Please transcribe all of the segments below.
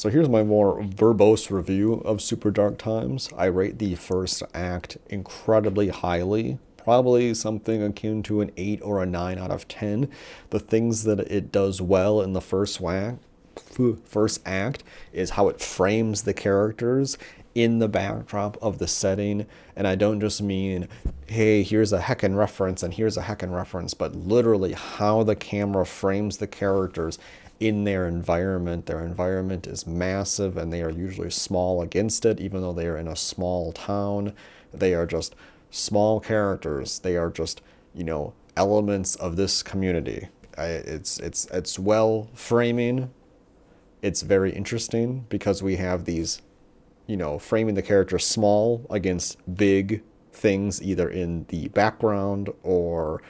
So here's my more verbose review of Super Dark Times. I rate the first act incredibly highly, probably something akin to an 8 or a 9 out of 10. The things that it does well in the first act is how it frames the characters in the backdrop of the setting. And I don't just mean, hey, here's a heckin' reference and here's a heckin' reference, but literally how the camera frames the characters in their environment. Their environment is massive and they are usually small against it, even though they are in a small town. They are just small characters. They are just, elements of this community. It's well framing. It's very interesting because we have these, framing the character small against big things either in the background or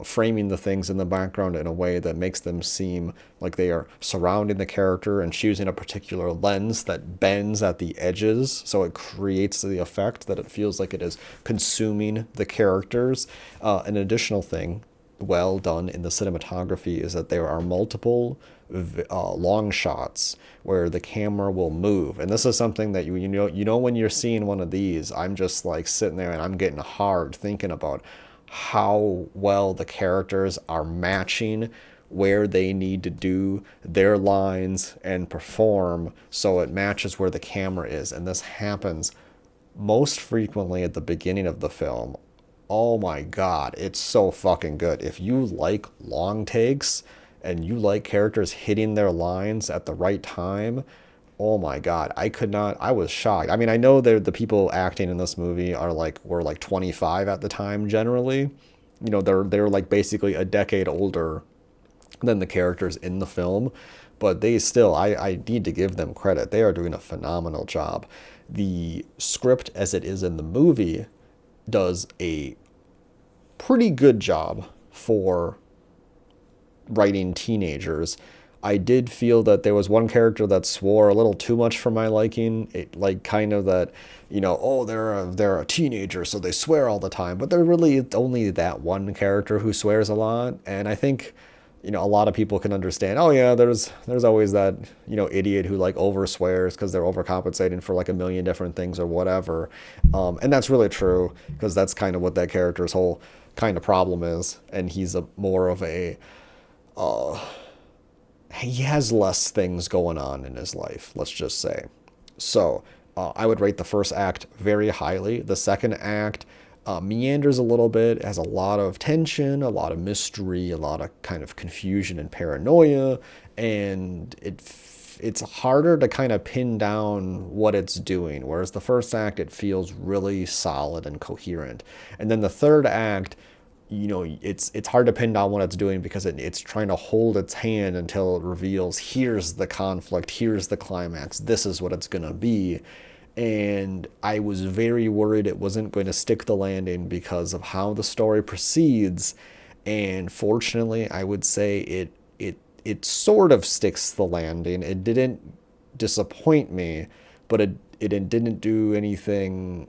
framing the things in the background in a way that makes them seem like they are surrounding the character and choosing a particular lens that bends at the edges, so it creates the effect that it feels like it is consuming the characters. An additional thing well done in the cinematography is that there are multiple long shots where the camera will move, and this is something that you know when you're seeing one of these, I'm just like sitting there and I'm getting hard thinking about how well the characters are matching where they need to do their lines and perform so it matches where the camera is. And this happens most frequently at the beginning of the film. Oh my god, it's so fucking good. If you like long takes and you like characters hitting their lines at the right time, oh my god, I was shocked. I mean, I know the people acting in this movie were like 25 at the time generally. They're like basically a decade older than the characters in the film, but they still, I need to give them credit. They are doing a phenomenal job. The script as it is in the movie does a pretty good job for writing teenagers. I did feel that there was one character that swore a little too much for my liking. It like kind of that, oh, they're a teenager, so they swear all the time. But they're really only that one character who swears a lot, and I think, a lot of people can understand. Oh yeah, there's always that idiot who like over swears because they're overcompensating for like a million different things or whatever, and that's really true because that's kind of what that character's whole kind of problem is, and he's a more of a he has less things going on in his life, let's just say. So I would rate the first act very highly. The second act meanders a little bit, has a lot of tension, a lot of mystery, a lot of kind of confusion and paranoia, and it's harder to kind of pin down what it's doing. Whereas the first act, it feels really solid and coherent. And then the third act, it's hard to pin down what it's doing because it's trying to hold its hand until it reveals, here's the conflict, here's the climax, this is what it's going to be. And I was very worried it wasn't going to stick the landing because of how the story proceeds. And fortunately, I would say it sort of sticks the landing. It didn't disappoint me, but it didn't do anything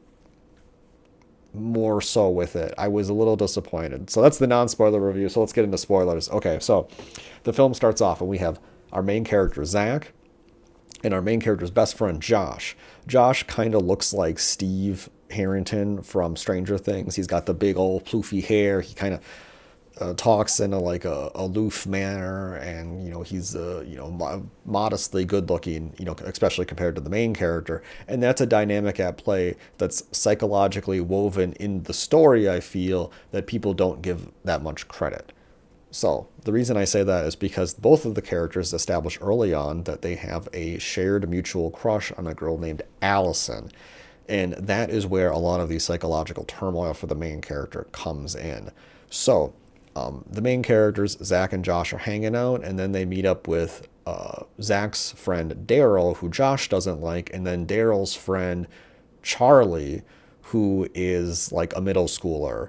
more so with it. I was a little disappointed. So that's the non-spoiler review. So let's get into spoilers. Okay, so the film starts off and we have our main character, Zach, and our main character's best friend, Josh. Josh kind of looks like Steve Harrington from Stranger Things. He's got the big old ploofy hair. He kind of talks in a aloof manner, and he's modestly good looking, especially compared to the main character. And that's a dynamic at play that's psychologically woven in the story, I feel, that people don't give that much credit. So the reason I say that is because both of the characters establish early on that they have a shared mutual crush on a girl named Allison. And that is where a lot of the psychological turmoil for the main character comes in. So the main characters, Zach and Josh, are hanging out, and then they meet up with Zach's friend Daryl, who Josh doesn't like, and then Daryl's friend Charlie, who is like a middle schooler.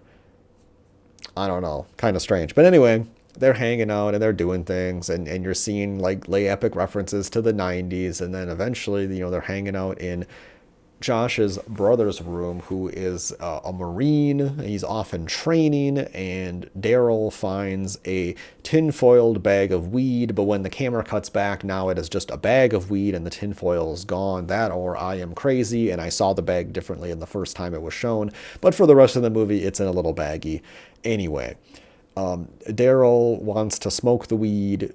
I don't know, kind of strange. But anyway, they're hanging out and they're doing things, and you're seeing like lay epic references to the 90s, and then eventually, they're hanging out in Josh's brother's room, who is a Marine. He's off in training, and Daryl finds a tin-foiled bag of weed, but when the camera cuts back, now it is just a bag of weed and the tinfoil is gone. That or I am crazy, and I saw the bag differently in the first time it was shown. But for the rest of the movie, it's in a little baggie. Anyway, Daryl wants to smoke the weed.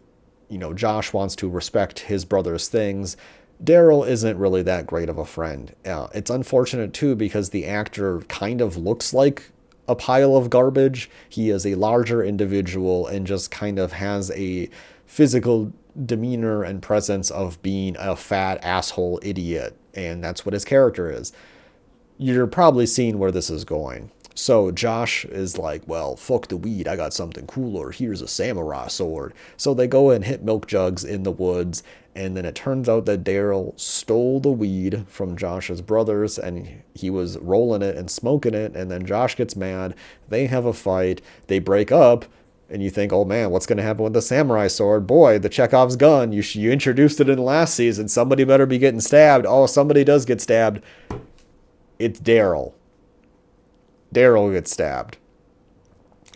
Josh wants to respect his brother's things. Daryl isn't really that great of a friend. It's unfortunate too because the actor kind of looks like a pile of garbage. He is a larger individual and just kind of has a physical demeanor and presence of being a fat asshole idiot, and that's what his character is. You're probably seeing where this is going. So Josh is like, well, fuck the weed. I got something cooler. Here's a samurai sword. So they go and hit milk jugs in the woods. And then it turns out that Daryl stole the weed from Josh's brothers and he was rolling it and smoking it. And then Josh gets mad. They have a fight. They break up. And you think, oh man, what's going to happen with the samurai sword? Boy, the Chekhov's gun. You introduced it in last season. Somebody better be getting stabbed. Oh, somebody does get stabbed. It's Daryl. Daryl gets stabbed.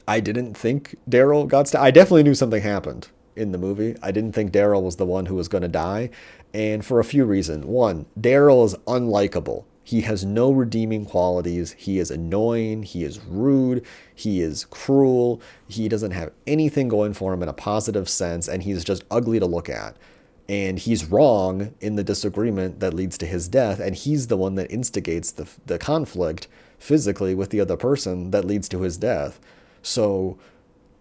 I didn't think Daryl got stabbed. I definitely knew something happened in the movie. I didn't think Daryl was the one who was going to die. And for a few reasons. One, Daryl is unlikable. He has no redeeming qualities. He is annoying. He is rude. He is cruel. He doesn't have anything going for him in a positive sense. And he's just ugly to look at. And he's wrong in the disagreement that leads to his death. And he's the one that instigates the conflict physically with the other person that leads to his death. So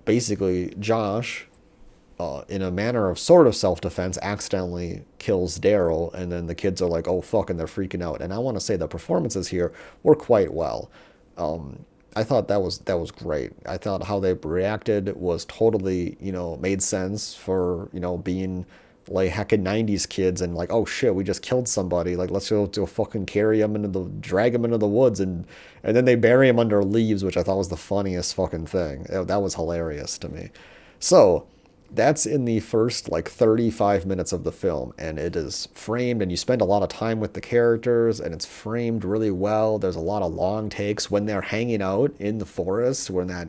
basically, Josh, in a manner of sort of self-defense, accidentally kills Daryl, and then the kids are like, oh, fuck, and they're freaking out. And I want to say the performances here were quite well. I thought that was great. I thought how they reacted was totally, made sense for, being like heckin' 90s kids and like, oh shit, we just killed somebody. Like, let's go to fucking drag him into the woods and then they bury him under leaves, which I thought was the funniest fucking thing. That was hilarious to me. So that's in the first like 35 minutes of the film, and it is framed and you spend a lot of time with the characters and it's framed really well. There's a lot of long takes when they're hanging out in the forest when that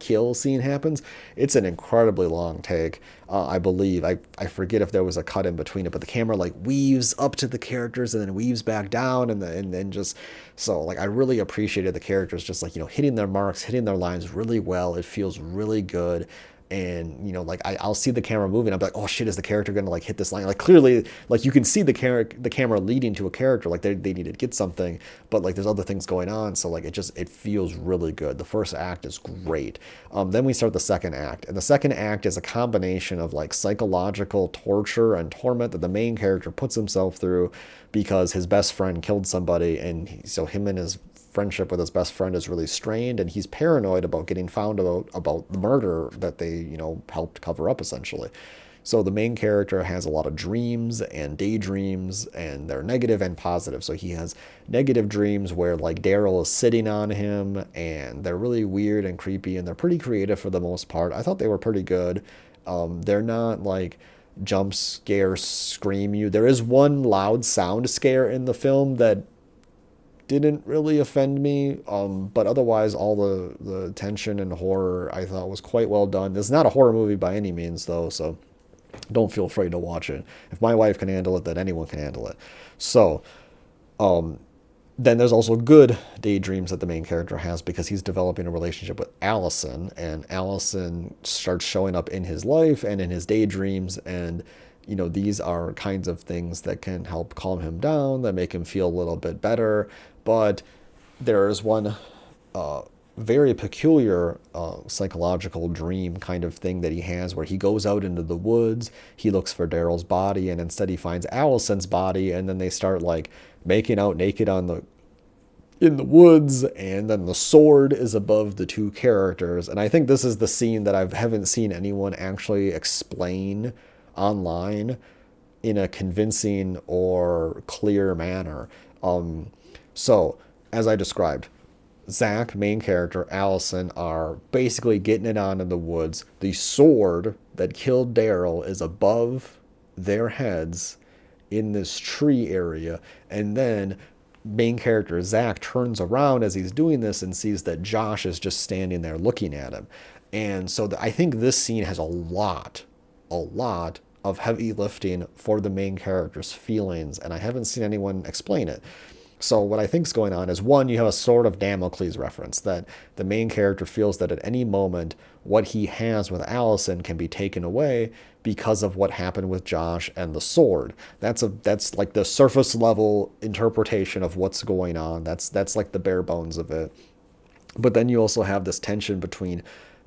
kill scene happens. It's an incredibly long take. I believe I forget if there was a cut in between it, but the camera like weaves up to the characters and then weaves back down and then just so like I really appreciated the characters just like hitting their marks, hitting their lines really well. It feels really good. And like I'll see the camera moving, I'm like, oh shit, is the character gonna like hit this line? Like clearly, like you can see the camera leading to a character, like they need to get something, but like there's other things going on, so like it feels really good. The first act is great. Then we start the second act, and the second act is a combination of like psychological torture and torment that the main character puts himself through because his best friend killed somebody, and so him and his friendship with his best friend is really strained, and he's paranoid about getting found about the murder that they helped cover up essentially. So the main character has a lot of dreams and daydreams, and they're negative and positive. So he has negative dreams where like Daryl is sitting on him, and they're really weird and creepy, and they're pretty creative for the most part. I thought they were pretty good. They're not like jump scare scream you. There is one loud sound scare in the film that didn't really offend me, but otherwise all the tension and horror I thought was quite well done. It's not a horror movie by any means though, so don't feel afraid to watch it. If my wife can handle it, then anyone can handle it. So then there's also good daydreams that the main character has because he's developing a relationship with Allison, and Allison starts showing up in his life and in his daydreams, and these are kinds of things that can help calm him down, that make him feel a little bit better. But there's one very peculiar psychological dream kind of thing that he has where he goes out into the woods, he looks for Daryl's body, and instead he finds Allison's body, and then they start like making out naked in the woods, and then the sword is above the two characters. And I think this is the scene that I haven't seen anyone actually explain online in a convincing or clear manner. So, as I described, Zach, main character, Allison are basically getting it on in the woods. The sword that killed Daryl is above their heads in this tree area, and then main character Zach turns around as he's doing this and sees that Josh is just standing there looking at him. And so I think this scene has a lot of heavy lifting for the main character's feelings, and I haven't seen anyone explain it. So what I think is going on is, one, you have a sort of Damocles reference that the main character feels that at any moment what he has with Allison can be taken away because of what happened with Josh and the sword. That's like the surface level interpretation of what's going on. That's like the bare bones of it. But then you also have this tension between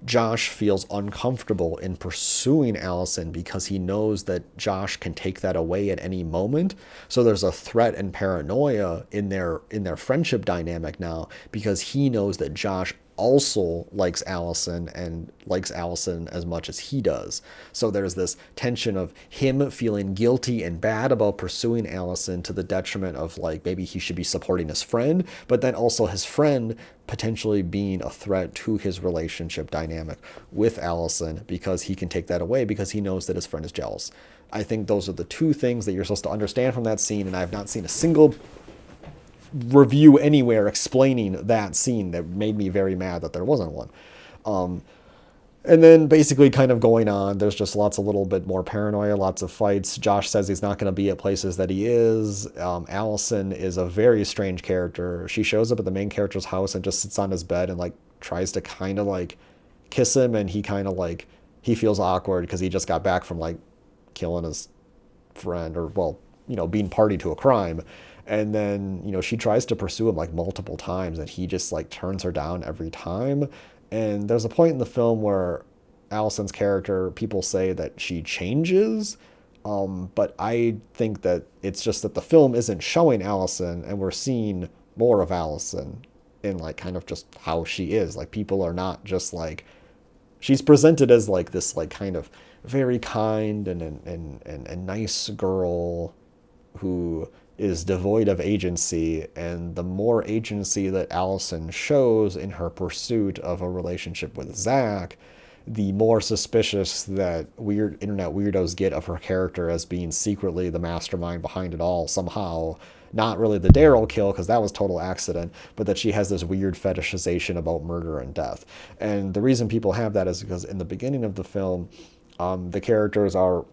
Josh feels uncomfortable in pursuing Allison because he knows that Josh can take that away at any moment. So there's a threat and paranoia in their friendship dynamic now, because he knows that Josh also likes Allison and likes Allison as much as he does. So there's this tension of him feeling guilty and bad about pursuing Allison to the detriment of, like, maybe he should be supporting his friend, but then also his friend potentially being a threat to his relationship dynamic with Allison because he can take that away because he knows that his friend is jealous. I think those are the two things that you're supposed to understand from that scene, and I have not seen a single review anywhere explaining that scene. That made me very mad that there wasn't one. And then basically kind of going on, there's just lots of little bit more paranoia, lots of fights. Josh says he's not going to be at places that he is. Allison is a very strange character. She shows up at the main character's house and just sits on his bed and like tries to kind of like kiss him, and he kind of like, he feels awkward because he just got back from like killing his friend, or, well, being party to a crime. And then, she tries to pursue him like multiple times, and he just like turns her down every time. And there's a point in the film where Allison's character, people say that she changes. But I think that it's just that the film isn't showing Allison, and we're seeing more of Allison in like kind of just how she is. Like, people are not just like, she's presented as like this like kind of very kind and nice girl who is devoid of agency. And the more agency that Allison shows in her pursuit of a relationship with Zach, the more suspicious that weird internet weirdos get of her character as being secretly the mastermind behind it all somehow. Not really the Daryl kill, because that was total accident, but that she has this weird fetishization about murder and death. And the reason people have that is because in the beginning of the film, the characters are,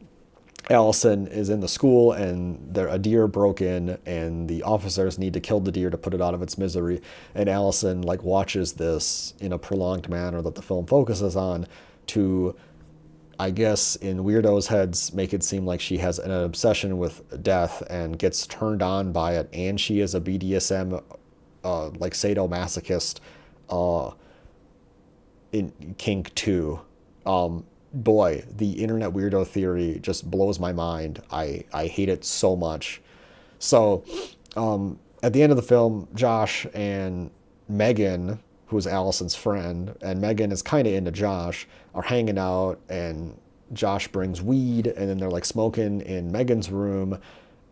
Allison is in the school, and a deer broke in, and the officers need to kill the deer to put it out of its misery. And Allison like watches this in a prolonged manner that the film focuses on to, I guess, in weirdos' heads, make it seem like she has an obsession with death and gets turned on by it, and she is a BDSM, like sadomasochist, in kink too. Boy, the internet weirdo theory just blows my mind. I hate it so much. So, at the end of the film, Josh and Megan, who's Allison's friend, and Megan is kind of into Josh, are hanging out, and Josh brings weed, and then they're like smoking in Megan's room,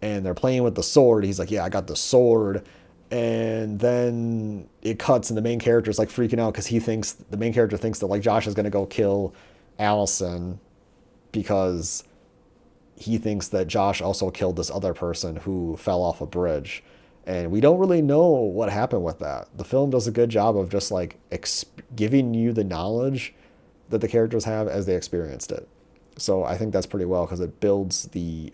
and they're playing with the sword. He's like, yeah, I got the sword. And then it cuts, and the main character is like freaking out because the main character thinks that like Josh is going to go kill Allison because he thinks that Josh also killed this other person who fell off a bridge. And we don't really know what happened with that. The film does a good job of just like giving you the knowledge that the characters have as they experienced it. So I think that's pretty well, because it builds the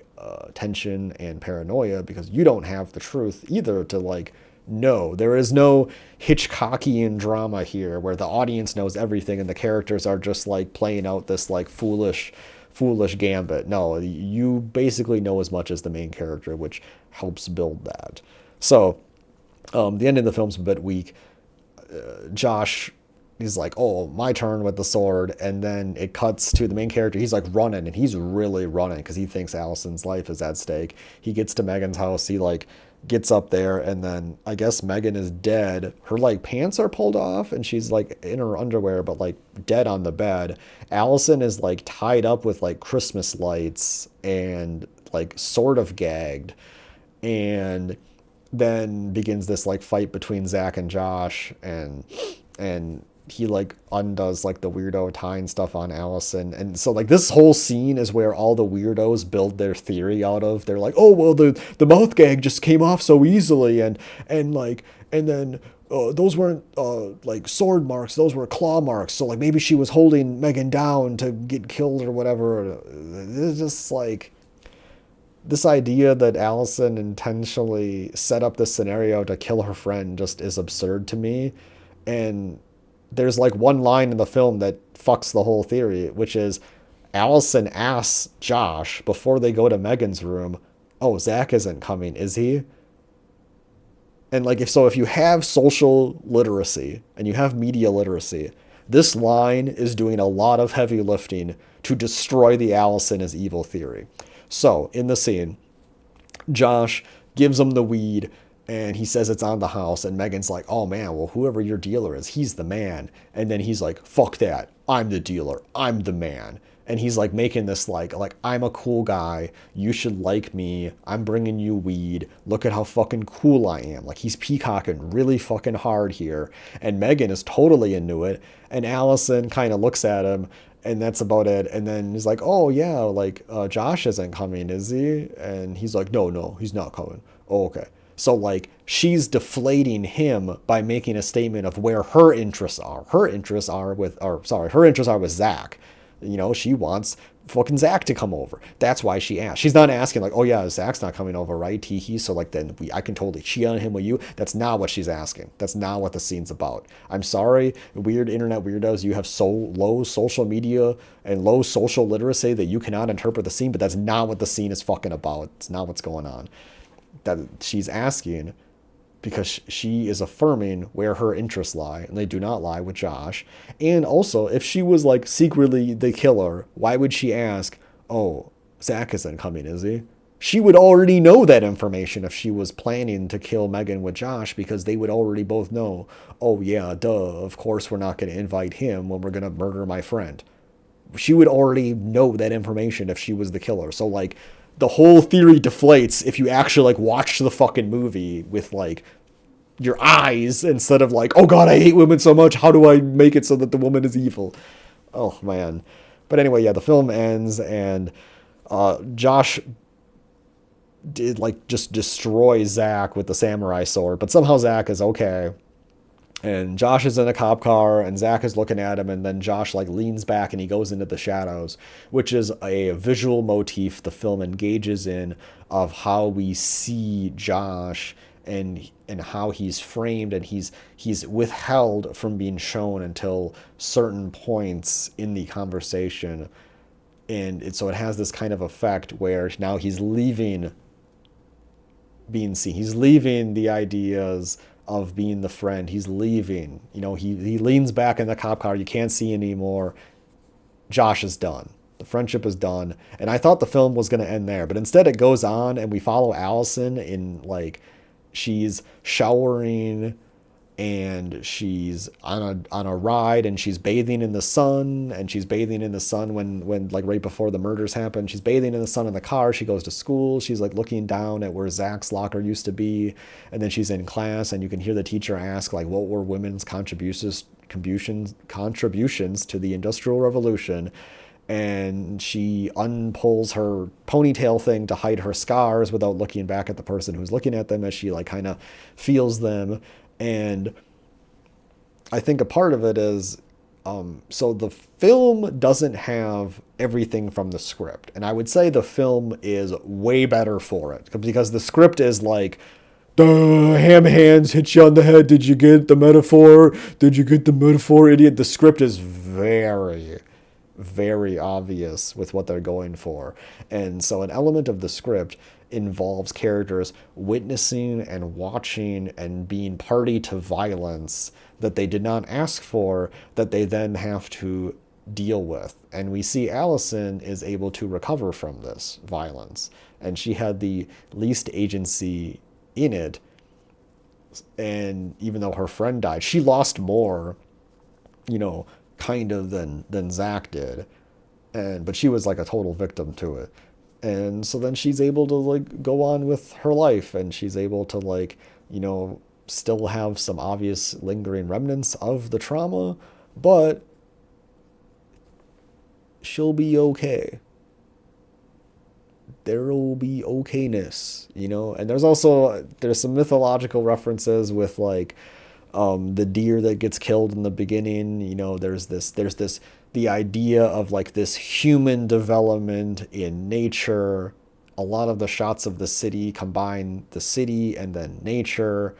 tension and paranoia, because you don't have the truth either to like know. There is no Hitchcockian drama here where the audience knows everything and the characters are just like playing out this like foolish gambit. No, you basically know as much as the main character, which helps build that. So the end of the film's a bit weak. Josh, he's like, oh, my turn with the sword. And then it cuts to the main character. He's like running, and he's really running because he thinks Allison's life is at stake. He gets to Megan's house. He like gets up there, and then I guess Megan is dead. Her like pants are pulled off, and she's like in her underwear, but like dead on the bed. Allison is like tied up with like Christmas lights and like sort of gagged. And then begins this like fight between Zach and Josh, and he like undoes like the weirdo tying stuff on Allison. And so like this whole scene is where all the weirdos build their theory out of. They're like, oh well, the mouth gag just came off so easily, and like and then those weren't like sword marks, those were claw marks. So like maybe she was holding Megan down to get killed or whatever. It's just like this idea that Allison intentionally set up this scenario to kill her friend just is absurd to me. And there's like one line in the film that fucks the whole theory, which is Allison asks Josh before they go to Megan's room, "Oh, Zach isn't coming, is he?" And like if you have social literacy and you have media literacy, this line is doing a lot of heavy lifting to destroy the Allison is evil theory. So in the scene, Josh gives him the weed and he says it's on the house, and Megan's like, oh man, well, whoever your dealer is, he's the man. And then he's like, fuck that, I'm the dealer, I'm the man. And he's like making this like I'm a cool guy, you should like me, I'm bringing you weed, look at how fucking cool I am. Like he's peacocking really fucking hard here. And Megan is totally into it, and Allison kind of looks at him, and that's about it. And then he's like, oh yeah, like Josh isn't coming, is he? And he's like, no, he's not coming. Oh, okay. So like she's deflating him by making a statement of where her interests are. Her interests are with Zach. You know, she wants fucking Zach to come over. That's why she asked. She's not asking like, oh yeah, Zach's not coming over, right? Tee. So like then I can totally cheat on him with you. That's not what she's asking. That's not what the scene's about. I'm sorry, weird internet weirdos, you have so low social media and low social literacy that you cannot interpret the scene, but that's not what the scene is fucking about. It's not what's going on. That she's asking because she is affirming where her interests lie, and they do not lie with Josh. And also, if she was like secretly the killer, why would she ask, oh, Zach isn't coming, is he? She would already know that information if she was planning to kill Megan with Josh, because they would already both know, oh yeah, duh, of course we're not going to invite him when we're going to murder my friend. She would already know that information if she was the killer. So like, the whole theory deflates if you actually like watch the fucking movie with like your eyes instead of like, oh god, I hate women so much, how do I make it so that the woman is evil? Oh man. But anyway, yeah, the film ends, and Josh did like just destroy Zach with the samurai sword, but somehow Zach is okay. And Josh is in a cop car, and Zach is looking at him, and then Josh like leans back and he goes into the shadows, which is a visual motif the film engages in of how we see Josh and how he's framed, and he's withheld from being shown until certain points in the conversation. And so it has this kind of effect where now he's leaving being seen. He's leaving the ideas of being the friend. He's leaving. You know, he leans back in the cop car. You can't see anymore. Josh is done. The friendship is done. And I thought the film was going to end there, but instead it goes on, and we follow Allison in like, she's showering and she's on a ride, and she's bathing in the sun, and she's bathing in the sun when like right before the murders happen. She's bathing in the sun in the car. She goes to school. She's like looking down at where Zach's locker used to be, and then she's in class, and you can hear the teacher ask like, what were women's contributions to the Industrial Revolution? And she unpulls her ponytail thing to hide her scars without looking back at the person who's looking at them, as she like kind of feels them. And I think a part of it is, so the film doesn't have everything from the script. And I would say the film is way better for it, because the script is like, the ham hands hit you on the head. Did you get the metaphor? Did you get the metaphor, idiot? The script is very, very obvious with what they're going for. And so an element of the script involves characters witnessing and watching and being party to violence that they did not ask for, that they then have to deal with. And we see Allison is able to recover from this violence, and she had the least agency in it. And even though her friend died, she lost more, you know, kind of than Zach did. But she was like a total victim to it. And so then she's able to like go on with her life, and she's able to like, you know, still have some obvious lingering remnants of the trauma, but she'll be okay. There'll be okayness, you know. And there's some mythological references with like the deer that gets killed in the beginning. You know, there's this the idea of like this human development in nature. A lot of the shots of the city combine the city and then nature,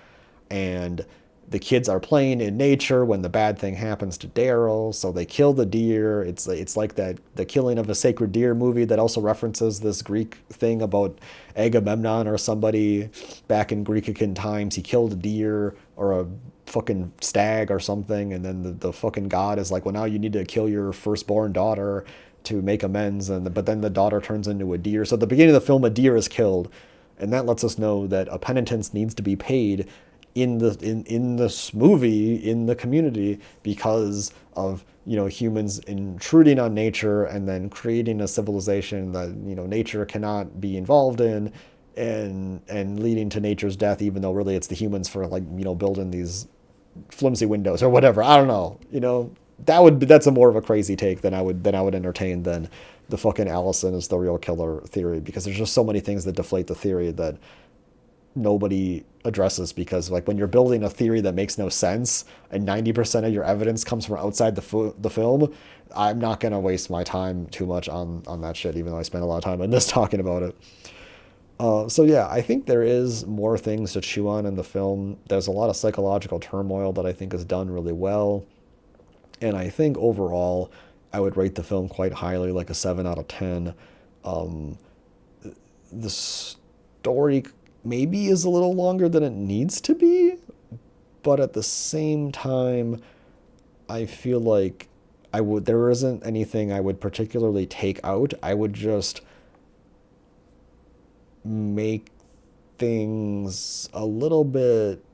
and the kids are playing in nature when the bad thing happens to Daryl, so they kill the deer. It's like that the killing of a sacred deer movie that also references this Greek thing about Agamemnon or somebody back in Greekican times. He killed a deer or a fucking stag or something, and then the fucking god is like, well, now you need to kill your firstborn daughter to make amends, but then the daughter turns into a deer. So at the beginning of the film, a deer is killed, and that lets us know that a penitence needs to be paid in this movie, in the community, because of, you know, humans intruding on nature and then creating a civilization that, you know, nature cannot be involved in, and leading to nature's death, even though really it's the humans for, like, you know, building these flimsy windows or whatever. I don't know, you know. That's a more of a crazy take than I would entertain than the fucking Allison is the real killer theory, because there's just so many things that deflate the theory that nobody addresses. Because like when you're building a theory that makes no sense and 90% of your evidence comes from outside the film, I'm not going to waste my time too much on that shit, even though I spent a lot of time on this talking about it. So yeah, I think there is more things to chew on in the film. There's a lot of psychological turmoil that I think is done really well. And I think overall, I would rate the film quite highly, like a 7 out of 10. Um, the story maybe is a little longer than it needs to be, but at the same time, I feel like there isn't anything I would particularly take out. I would just make things a little bit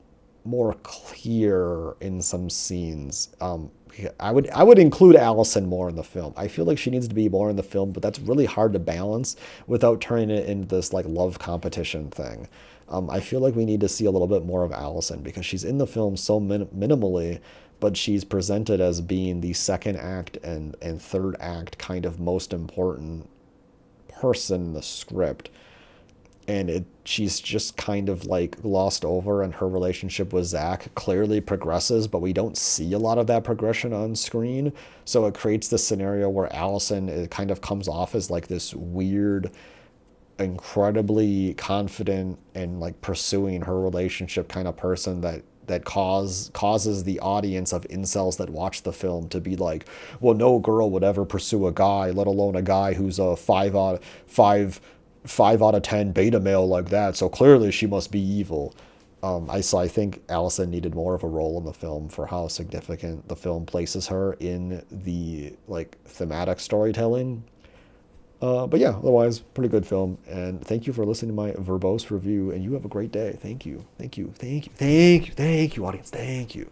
more clear in some scenes. I would include Allison more in the film. I feel like she needs to be more in the film, but that's really hard to balance without turning it into this like love competition thing. I feel like we need to see a little bit more of Allison, because she's in the film so minimally, but she's presented as being the second act and third act kind of most important person in the script. And she's just kind of like glossed over, and her relationship with Zach clearly progresses, but we don't see a lot of that progression on screen. So it creates this scenario where Allison, it kind of comes off as like this weird, incredibly confident and like pursuing her relationship kind of person that causes the audience of incels that watch the film to be like, well, no girl would ever pursue a guy, let alone a guy who's a 5 out of 10 beta male like that, so clearly she must be evil. I think Allison needed more of a role in the film for how significant the film places her in the like thematic storytelling. But yeah, otherwise, pretty good film. And thank you for listening to my verbose review. And you have a great day. Thank you. Thank you. Thank you. Thank you. Thank you, audience. Thank you.